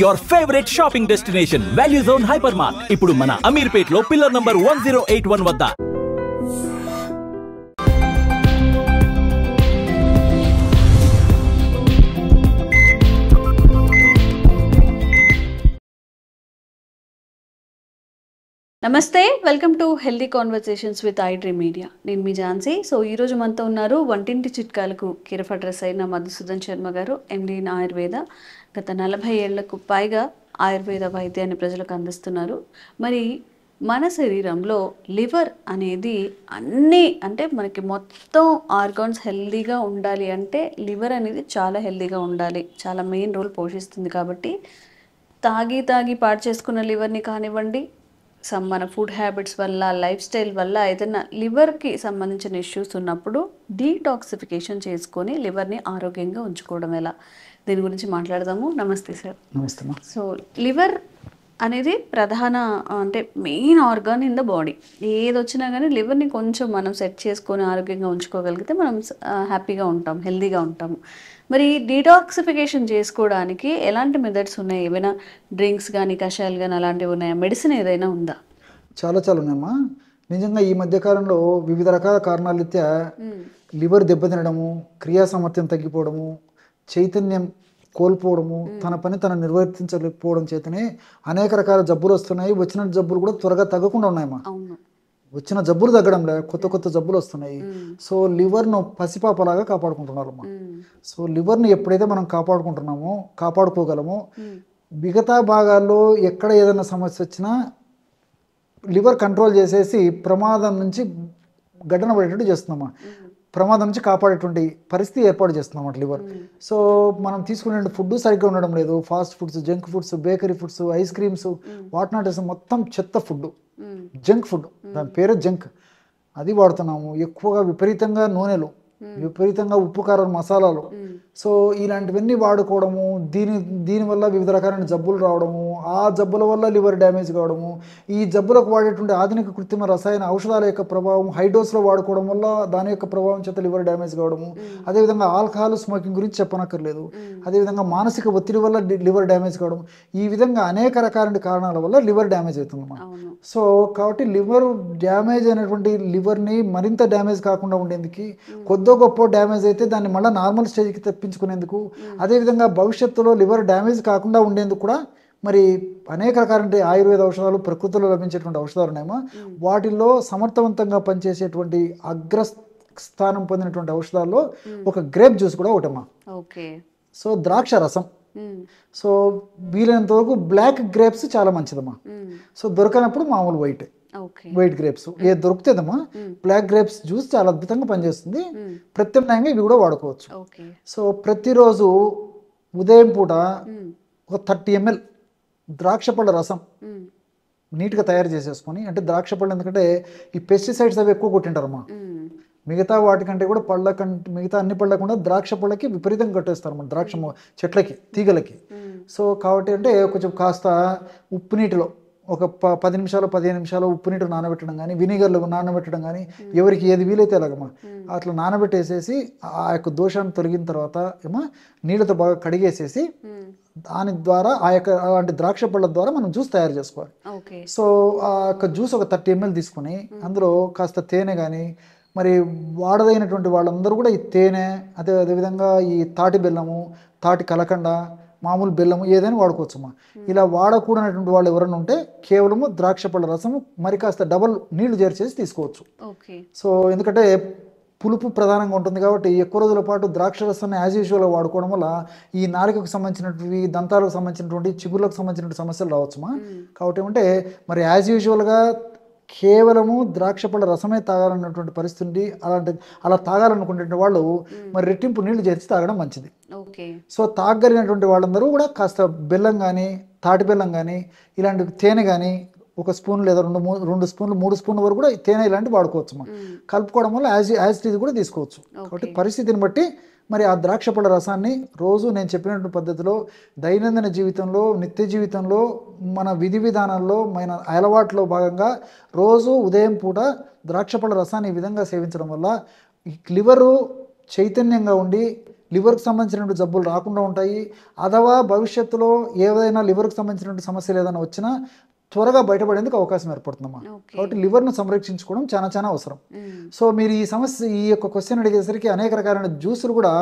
Your favorite shopping destination, Value Zone Hypermart. ఇప్పుడు మన అమీర్పేట్లో pillar number 1081 వద్ద. నమస్తే, welcome to healthy conversations with iDream media. నేను మీ ఝాన్సీ. సో ఈరోజు మనతో ఉన్నారు వంటింటి చిట్కాలకు కీరఫ్ అడ్రస్ అయిన మధుసూదన్ శర్మ గారు, ఎండి ఇన్ ఆయుర్వేద. గత 40 ఏళ్లకు పైగా ఆయుర్వేద వైద్యాన్ని ప్రజలకు అందిస్తున్నారు. మరి మన శరీరంలో లివర్ అనేది అంటే మనకి మొత్తం ఆర్గాన్స్ హెల్దీగా ఉండాలి అంటే లివర్ అనేది చాలా హెల్దీగా ఉండాలి, చాలా మెయిన్ రోల్ పోషిస్తుంది. కాబట్టి తాగి పాడు చేసుకున్న లివర్ని కానివ్వండి, మన ఫుడ్ హ్యాబిట్స్ వల్ల, లైఫ్ స్టైల్ వల్ల ఏదైనా లివర్కి సంబంధించిన ఇష్యూస్ ఉన్నప్పుడు డీటాక్సిఫికేషన్ చేసుకొని లివర్ని ఆరోగ్యంగా ఉంచుకోవడం ఎలా, దీని గురించి మాట్లాడదాము. నమస్తే సార్. నమస్తే. సో లివర్ అనేది ప్రధాన main organ in the body. ఏది వచ్చినా కానీ లివర్ని కొంచెం మనం సెట్ చేసుకొని ఆరోగ్యంగా ఉంచుకోగలిగితే మనం హ్యాపీగా ఉంటాం, హెల్దీగా ఉంటాము. మరి డీటాక్సిఫికేషన్ చేసుకోవడానికి ఎలాంటి మెథడ్స్ ఉన్నాయి? ఏమైనా డ్రింక్స్ కానీ, కషాయాలు కానీ అలాంటివి ఉన్నాయా? మెడిసిన్ ఏదైనా ఉందా? చాలా ఉన్నాయమ్మా. నిజంగా ఈ మధ్యకాలంలో వివిధ రకాల కారణాల రీత్యా లివర్ దెబ్బతినడము, క్రియా సామర్థ్యం తగ్గిపోవడము, చైతన్యం కోల్పోవడము, తన పని తను నిర్వర్తించలేకపోవడం చేతనే అనేక రకాల జబ్బులు వస్తున్నాయి. వచ్చిన జబ్బులు కూడా త్వరగా తగ్గకుండా ఉన్నాయమ్మా. వచ్చిన జబ్బులు తగ్గడంలే, కొత్త జబ్బులు వస్తున్నాయి. సో లివర్ను పసిపాపలాగా కాపాడుకుంటున్నారమ్మా. సో లివర్ని ఎప్పుడైతే మనం కాపాడుకోగలమో మిగతా భాగాల్లో ఎక్కడ ఏదైనా సమస్య వచ్చినా లివర్ కంట్రోల్ చేసేసి ప్రమాదం నుంచి గడ్డన పడేటట్టు చేస్తున్నామా, ప్రమాదం నుంచి కాపాడేటువంటి పరిస్థితి ఏర్పాటు చేస్తున్నాం లివర్. సో మనం తీసుకునే ఫుడ్ సరిగ్గా ఉండడం లేదు. Fast foods, junk foods, bakery foods, ice creams, whatnot మొత్తం చెత్త ఫుడ్, జంక్ ఫుడ్, దాని పేరు జంక్, అది వాడుతున్నాము. ఎక్కువగా విపరీతంగా నూనెలు, విపరీతంగా ఉప్పు, కారం, మసాలాలు. సో ఇలాంటివన్నీ వాడుకోవడము, దీనివల్ల వివిధ రకాలైన జబ్బులు రావడము, ఆ జబ్బుల వల్ల లివర్ డ్యామేజ్ కావడము, ఈ జబ్బులకు వాడేటువంటి ఆధునిక కృత్రిమ రసాయన ఔషధాల యొక్క ప్రభావం, హైడోస్లో వాడుకోవడం వల్ల దాని యొక్క ప్రభావం చేత లివర్ డ్యామేజ్ కావడము, అదేవిధంగా ఆల్కహాల్, స్మోకింగ్ గురించి చెప్పనక్కర్లేదు, అదేవిధంగా మానసిక ఒత్తిడి వల్ల లివర్ డ్యామేజ్ కావడం, ఈ విధంగా అనేక రకాల కారణాల వల్ల లివర్ డ్యామేజ్ అవుతుందన్నమాట. సో కాబట్టి లివర్ డ్యామేజ్ అయినటువంటి లివర్ని మరింత డ్యామేజ్ కాకుండా ఉండేందుకు, కొద్ది గొప్ప డ్యామేజ్ అయితే దాన్ని మళ్ళీ నార్మల్ స్టేజ్కి తెప్పించుకునేందుకు, అదేవిధంగా భవిష్యత్తులో లివర్ డ్యామేజ్ కాకుండా ఉండేందుకు కూడా మరి అనేక రకాల ఆయుర్వేద ఔషధాలు, ప్రకృతిలో లభించేటువంటి ఔషధాలు ఉన్నాయేమో, వాటిల్లో సమర్థవంతంగా పనిచేసేటువంటి అగ్రస్థానం పొందినటువంటి ఔషధాల్లో ఒక గ్రేప్ జ్యూస్ కూడా ఒకటమ్మా. సో ద్రాక్ష రసం. సో వీలైనంత వరకు బ్లాక్ గ్రేప్స్ చాలా మంచిదమ్మా. సో దొరకనప్పుడు మామూలు వైట్ గ్రేప్స్ ఏది దొరుకుతుందమ్మా, బ్లాక్ గ్రేప్స్ జ్యూస్ చాలా అద్భుతంగా పనిచేస్తుంది. ప్రత్యామ్నాయంగా ఇవి కూడా వాడుకోవచ్చు. సో ప్రతిరోజు ఉదయం పూట ఒక 30 ml ద్రాక్ష పళ్ళ రసం నీట్గా తయారు చేసేసుకొని, అంటే ద్రాక్ష పళ్ళు ఎందుకంటే ఈ పెస్టిసైడ్స్ అవి ఎక్కువ కొట్టింటారమ్మా. మిగతా వాటికంటే కూడా మిగతా అన్ని పళ్ళకుండా ద్రాక్ష పళ్ళకి విపరీతంగా కట్టేస్తారు మన ద్రాక్ష చెట్లకి, తీగలకి. సో కాబట్టి అంటే కొంచెం కాస్త ఉప్పు నీటిలో ఒక 10 నిమిషాలు 15 నిమిషాలు ఉప్పు నీటిలో నానబెట్టడం కానీ, వినిగర్లో నానబెట్టడం కానీ, ఎవరికి ఏది వీలైతే అలాగమ్మా అట్లా నానబెట్టేసేసి ఆ యొక్క దోషాన్ని తొలగిన తర్వాత నీళ్ళతో బాగా కడిగేసేసి దాని ద్వారా అలాంటి ద్రాక్ష పళ్ళ ద్వారా మనం జ్యూస్ తయారు చేసుకోవాలి. సో ఆ యొక్క జ్యూస్ ఒక 30 ml తీసుకొని అందులో కాస్త తేనె కానీ, మరి వాడదైనటువంటి వాళ్ళందరూ కూడా ఈ తేనె, అదేవిధంగా ఈ తాటి బెల్లము, తాటి కలకండ, మామూలు బెల్లము ఏదైనా వాడుకోవచ్చమ్మా. ఇలా వాడకూడనటువంటి వాళ్ళు ఎవరైనా ఉంటే కేవలము ద్రాక్ష పళ్ళ రసము మరి కాస్త డబల్ నీళ్లు చేర్చేసి తీసుకోవచ్చు. సో ఎందుకంటే పులుపు ప్రధానంగా ఉంటుంది కాబట్టి ఎక్కువ రోజుల పాటు ద్రాక్ష రసాన్ని యాజ్ యూజువల్గా వాడుకోవడం వల్ల ఈ నాలుకకు సంబంధించినటువంటి, దంతాలకు సంబంధించినటువంటి, చిగుర్లకు సంబంధించినటువంటి సమస్యలు రావచ్చుమా. కాబట్టి ఏమంటే మరి యాజ్ యూజువల్గా కేవలము ద్రాక్ష పళ్ళ రసమే తాగాలన్నటువంటి పరిస్థితి అలా తాగాలనుకునే వాళ్ళు మరి రెట్టింపు నీళ్లు చేర్చి తాగడం మంచిది. సో తాగలిగినటువంటి వాళ్ళందరూ కూడా కాస్త బెల్లం కానీ, తాటి బెల్లం కానీ, ఇలాంటి తేనె కానీ 1 స్పూన్ లేదా 2 స్పూన్లు 3 స్పూన్ల వరకు కూడా తేనె ఇలాంటివి వాడుకోవచ్చు. కలుపుకోవడం వల్ల యాజ్ ఇది కూడా తీసుకోవచ్చు. కాబట్టి పరిస్థితిని బట్టి మరి ఆ ద్రాక్ష పళ్ళ రసాన్ని రోజు నేను చెప్పినటువంటి పద్ధతిలో దైనందిన జీవితంలో, నిత్య జీవితంలో, మన విధి విధానాల్లో, మన అలవాట్లో భాగంగా రోజు ఉదయం పూట ద్రాక్ష పళ్ళ రసాన్ని ఈ విధంగా సేవించడం వల్ల లివరు చైతన్యంగా ఉండి లివర్కి సంబంధించినటువంటి జబ్బులు రాకుండా ఉంటాయి. అథవా భవిష్యత్తులో ఏదైనా లివర్కి సంబంధించినటువంటి సమస్యలు ఏదైనా వచ్చినా త్వరగా బయటపడేందుకు అవకాశం ఏర్పడుతుందమ్మా. కాబట్టి లివర్ను సంరక్షించుకోవడం చాలా చాలా అవసరం. సో మీరు ఈ యొక్క క్వశ్చన్ అడిగేసరికి అనేక రకాలైన జ్యూసులు కూడా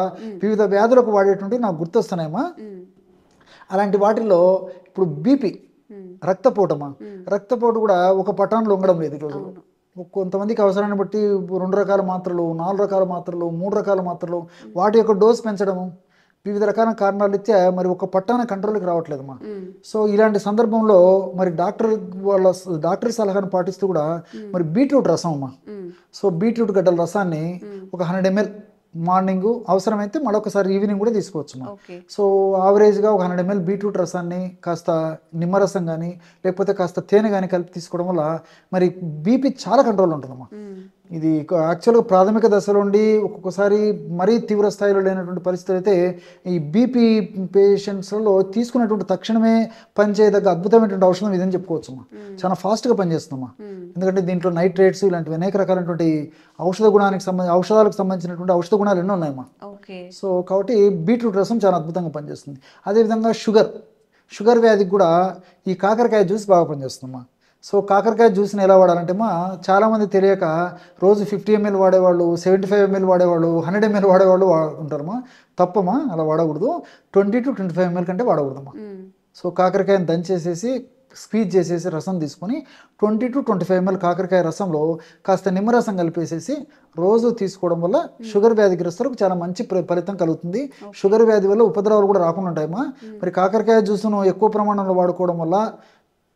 వివిధ వ్యాధులకు వాడేటువంటి నాకు గుర్తొస్తున్నాయమ్మా. అలాంటి వాటిల్లో ఇప్పుడు బీపీ, రక్తపోటమ్మా. రక్తపోటు కూడా ఒక పటాన్లో ఉండడం లేదు ఈరోజు. కొంతమందికి అవసరాన్ని బట్టి 2 రకాల మాత్రలు, 4 రకాల మాత్రలు, 3 రకాల మాత్రలు, వాటి యొక్క డోస్ పెంచడము వివిధ రకాల కారణాలు ఇచ్చే మరి ఒక పట్టాన కంట్రోల్కి రావట్లేదమ్మా. సో ఇలాంటి సందర్భంలో మరి డాక్టర్ సలహాను పాటిస్తూ కూడా మరి బీట్రూట్ రసం అమ్మా. సో బీట్రూట్ గడ్డల రసాన్ని ఒక 100 ml మార్నింగ్, అవసరమైతే మరొకసారి ఈవినింగ్ కూడా తీసుకోవచ్చు. సో యావరేజ్గా ఒక 100 ml బీట్రూట్ రసాన్ని కాస్త నిమ్మరసం కానీ లేకపోతే కాస్త తేనె కానీ కలిపి తీసుకోవడం వల్ల మరి బీపీ చాలా కంట్రోల్ ఉంటుందమ్మా. ఇది యాక్చువల్గా ప్రాథమిక దశలో ఉండి ఒక్కొక్కసారి మరీ తీవ్ర స్థాయిలో లేనటువంటి పరిస్థితి అయితే ఈ బీపీ పేషెంట్స్లో తీసుకున్నటువంటి తక్షణమే పనిచేయదగ్గ అద్భుతమైనటువంటి ఔషధం ఇదని చెప్పుకోవచ్చమ్మా. చాలా ఫాస్ట్గా పనిచేస్తుందమ్మా. ఎందుకంటే దీంట్లో నైట్రేట్స్ ఇలాంటివి అనేక రకాలైనటువంటి ఔషధాలకు సంబంధించినటువంటి ఔషధ గుణాలు ఎన్నో ఉన్నాయమ్మా. సో కాబట్టి బీట్రూట్ రసం చాలా అద్భుతంగా పనిచేస్తుంది. అదేవిధంగా షుగర్ వ్యాధికి కూడా ఈ కాకరకాయ జ్యూస్ బాగా పనిచేస్తుందమ్మా. సో కాకరకాయ జ్యూస్ని ఎలా వాడాలంటే చాలామంది తెలియక రోజు 50 ml వాడేవాళ్ళు, 75 ml వాడేవాళ్ళు, 100 ml వాడేవాళ్ళు ఉంటారమ్మా. తప్పమ్మా, అలా వాడకూడదు. 20 to 25 ml కంటే వాడకూడదమ్మా. సో కాకరకాయని దంచేసేసి స్క్వీజ్ చేసేసి రసం తీసుకొని 20 to 25 ml కాకరకాయ రసంలో కాస్త నిమ్మరసం కలిపేసేసి రోజు తీసుకోవడం వల్ల షుగర్ వ్యాధిగ్రస్తులకు చాలా మంచి ఫలితం కలుగుతుంది. షుగర్ వ్యాధి వల్ల ఉపద్రవాలు కూడా రాకుండా ఉంటాయమ్మా. మరి కాకరకాయ జ్యూస్ను ఎక్కువ ప్రమాణంలో వాడుకోవడం వల్ల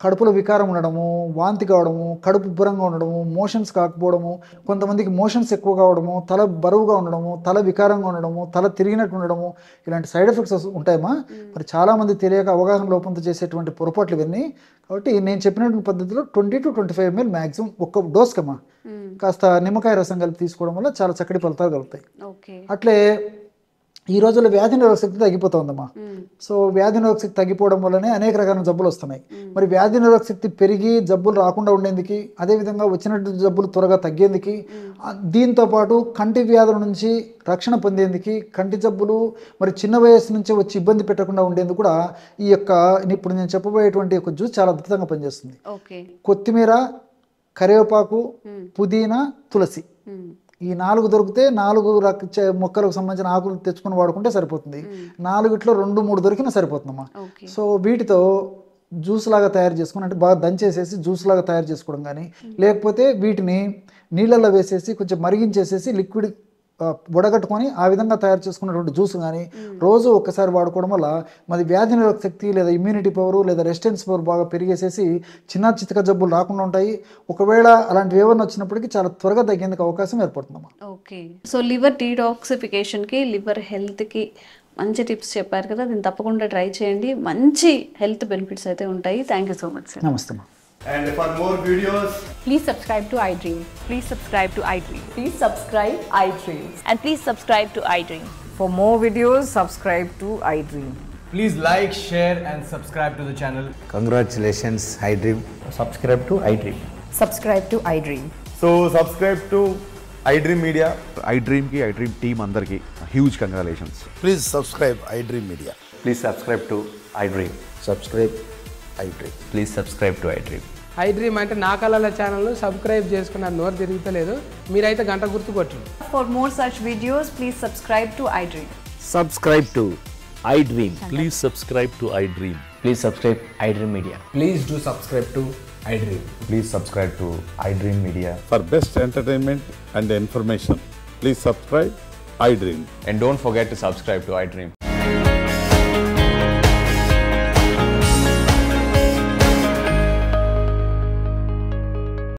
కడుపులో వికారం ఉండడము, వాంతి కావడము, కడుపు ఉబ్బరంగా ఉండడము, మోషన్స్ కాకపోవడము, కొంతమందికి మోషన్స్ ఎక్కువ కావడము, తల బరువుగా ఉండడము, తల వికారంగా ఉండడము, తల తిరిగినట్టు ఉండడము, ఇలాంటి సైడ్ ఎఫెక్ట్స్ ఉంటాయమ్మా. మరి చాలామంది తెలియక అవగాహన లోపంతో చేసేటువంటి పొరపాట్లు ఇవన్నీ. కాబట్టి నేను చెప్పినటువంటి పద్ధతిలో 20 to 25 ml మ్యాక్సిమం ఒక్క డోస్కమ్మా కాస్త నిమ్మకాయ రసం కలిపి తీసుకోవడం వల్ల చాలా చక్కటి ఫలితాలు కలుగుతాయి. అట్లే ఈ రోజుల్లో వ్యాధి నిరోధక శక్తి తగ్గిపోతుందమ్మా. సో వ్యాధి నిరోధక శక్తి తగ్గిపోవడం వల్లనే అనేక రకాల జబ్బులు వస్తున్నాయి. మరి వ్యాధి నిరోధక శక్తి పెరిగి జబ్బులు రాకుండా ఉండేందుకు, అదేవిధంగా వచ్చినట్టు జబ్బులు త్వరగా తగ్గేందుకు, దీంతోపాటు కంటి వ్యాధుల నుంచి రక్షణ పొందేందుకు, కంటి జబ్బులు మరి చిన్న వయసు నుంచే వచ్చి ఇబ్బంది పెట్టకుండా ఉండేందుకు కూడా ఈ యొక్క ఇప్పుడు నేను చెప్పబోయేటువంటి ఒక జ్యూస్ చాలా అద్భుతంగా పనిచేస్తుంది. కొత్తిమీర, కరివేపాకు, పుదీనా, తులసి, ఈ 4 దొరికితే 4 మొక్కలకు సంబంధించిన ఆకులు తెచ్చుకొని వాడుకుంటే సరిపోతుంది. 4 2-3 దొరికినా సరిపోతుందమ్మా. సో వీటితో జ్యూస్ లాగా తయారు చేసుకుని, అంటే బాగా దంచేసేసి జ్యూస్ లాగా తయారు చేసుకోవడం కానీ, లేకపోతే వీటిని నీళ్ళల్లో వేసేసి కొంచెం మరిగించేసేసి లిక్విడ్ వడగట్టుకొని ఆ విధంగా తయారు చేసుకున్నటువంటి జ్యూస్ కానీ రోజు ఒక్కసారి వాడుకోవడం వల్ల మరి వ్యాధి నిరోధక శక్తి లేదా ఇమ్యూనిటీ పవర్ లేదా రెసిస్టెన్స్ పవర్ బాగా పెరిగేసేసి చిన్న చితక జబ్బులు రాకుండా ఉంటాయి. ఒకవేళ అలాంటివి ఏమన్నా వచ్చినప్పటికీ చాలా త్వరగా తగ్గేందుకు అవకాశం ఏర్పడుతుందమ్మా. ఓకే. సో లివర్ డీటాక్సిఫికేషన్కి, లివర్ హెల్త్కి మంచి టిప్స్ చెప్పారు కదా, దీన్ని తప్పకుండా ట్రై చేయండి. మంచి హెల్త్ బెనిఫిట్స్ అయితే ఉంటాయి. Thank you so much sir. నమస్తే. And for more videos, please subscribe to iDream. Please subscribe to iDream. Please subscribe iDream. And please subscribe to iDream. For more videos, subscribe to iDream. please like, share and subscribe to the channel. Congratulations, iDream. Subscribe to iDream. Subscribe to iDream. So subscribe to iDream Media. iDream ki iDream team andarki huge congratulations. Please subscribe iDream Media. Please subscribe to iDream. Subscribe iDream. Please subscribe to iDream. iDream అంటే నా కళల ఛానల్ను subscribe చేసుకున్న నోరు తిరుగుతలేదు, మీరైతే గంట గుర్తు కొట్టండి. For more such videos, please subscribe to iDream. Subscribe to iDream. Please subscribe to iDream. Please subscribe iDream Media. Please do subscribe to iDream. Please subscribe to iDream Media. For best entertainment and information, please subscribe iDream. And don't forget to subscribe to iDream.